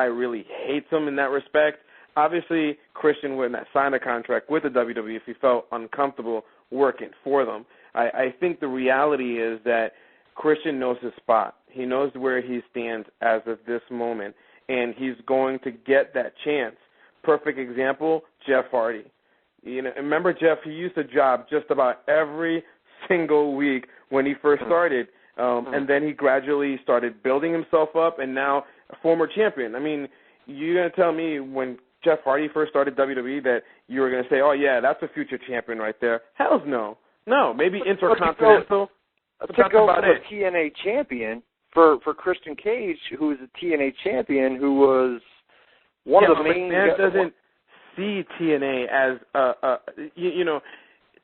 guy really hates him in that respect. Obviously, Christian wouldn't have signed a contract with the WWE if he felt uncomfortable working for them. I think the reality is that Christian knows his spot. He knows where he stands as of this moment, and he's going to get that chance. Perfect example, Jeff Hardy. You know, remember Jeff? He used to job just about every single week when he first started, and then he gradually started building himself up, and now a former champion. I mean, you're going to tell me when Jeff Hardy first started WWE that you were going to say, oh, yeah, that's a future champion right there? Hells no. No, maybe Intercontinental. To go from a TNA champion for Christian Cage, who was a TNA champion, who was one of the main... McMahon doesn't see TNA as, you know,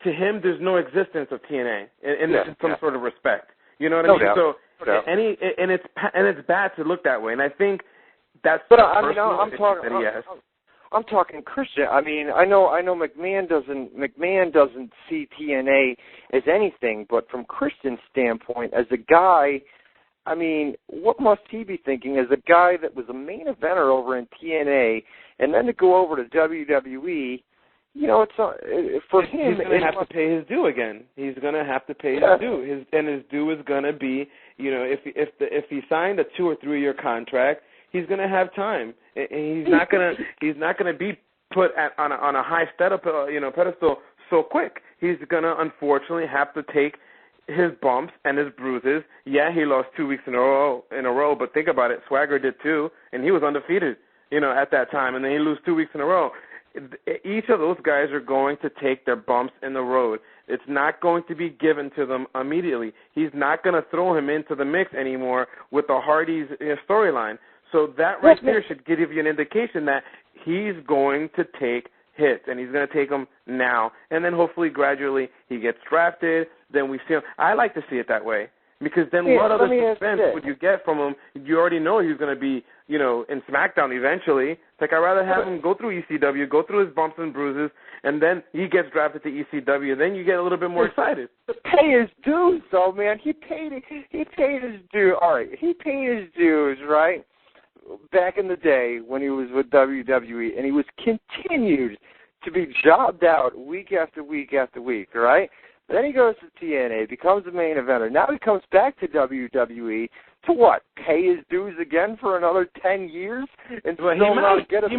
to him there's no existence of TNA in some sort of respect. You know what I mean? Doubt. So, and it's bad to look that way, and I think that's I'm talking Christian. I mean, I know McMahon doesn't see TNA as anything, but from Christian's standpoint, as a guy, I mean, what must he be thinking as a guy that was a main eventer over in TNA, and then to go over to WWE? You know, it's for him. He's going to have to pay his due again. He's going to have to pay his due. His due is going to be, you know, if he signed a 2 or 3 year contract, he's going to have time. He's not going to be put on a high pedestal so quick. He's going to unfortunately have to take his bumps and his bruises. Yeah, he lost 2 weeks in a row, but think about it. Swagger did too, and he was undefeated, you know, at that time, and then he lose 2 weeks in a row. Each of those guys are going to take their bumps in the road. It's not going to be given to them immediately. He's not going to throw him into the mix anymore with the Hardys storyline. So that right there should give you an indication that he's going to take hits, and he's going to take them now. And then hopefully gradually he gets drafted, then we see him. I like to see it that way. Because then what other suspense would you get from him? You already know he's going to be, you know, in SmackDown eventually. It's like I'd rather have him go through ECW, go through his bumps and bruises, and then he gets drafted to ECW. And then you get a little bit more excited. Pay his dues, though, man. He paid his dues. All right, he paid his dues, right? Back in the day when he was with WWE, and he was continued to be jobbed out week after week after week, right? Then he goes to TNA, becomes a main eventer. Now he comes back to WWE to what? Pay his dues again for another 10 years and still not get a title? He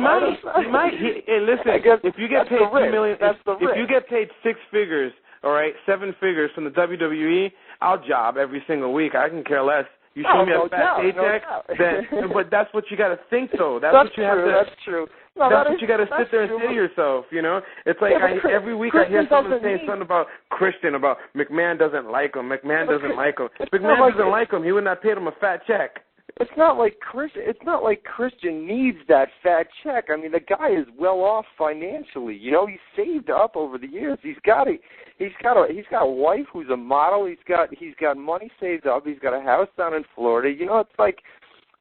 might. Hey, listen, if you get paid $2 million, if you get paid 6 figures, all right, 7 figures from the WWE, I'll job every single week. I can care less. You show me a fat paycheck, but that's what you got to think, though. That's what you have to. That's true. No, that's what you got to sit there and say to yourself, you know? It's like every week I hear someone saying something about Christian, about McMahon doesn't like him. McMahon doesn't like him. If McMahon doesn't like him, he would not pay him a fat check. It's not like Christian needs that fat check. I mean, the guy is well off financially. You know, he's saved up over the years. He's got a wife who's a model. He's got money saved up. He's got a house down in Florida. You know, it's like,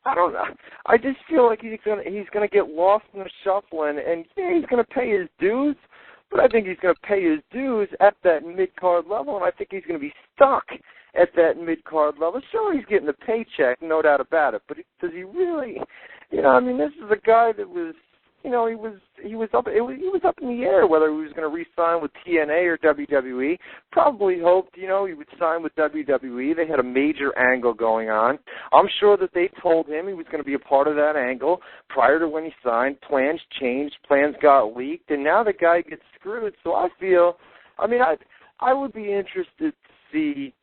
I don't know. I just feel like he's gonna get lost in the shuffling, and yeah, he's gonna pay his dues. But I think he's gonna pay his dues at that mid-card level, and I think he's gonna be stuck at that mid-card level. Sure, he's getting a paycheck, no doubt about it. But does he really? You know, I mean, this is a guy that was, you know, he was up in the air whether he was going to re-sign with TNA or WWE. Probably hoped, you know, he would sign with WWE. They had a major angle going on. I'm sure that they told him he was going to be a part of that angle prior to when he signed. Plans changed, plans got leaked, and now the guy gets screwed. So I feel, I mean, I would be interested to see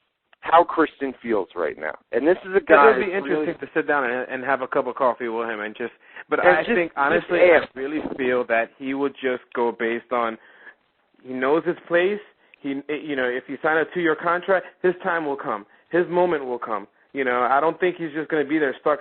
how Christian feels right now. And this is a guy. It would be interesting to sit down and have a cup of coffee with him and just. But I think honestly, I really feel that he would just go based on he knows his place. You know, if he signed a 2-year contract, his time will come. His moment will come. You know, I don't think he's just going to be there stuck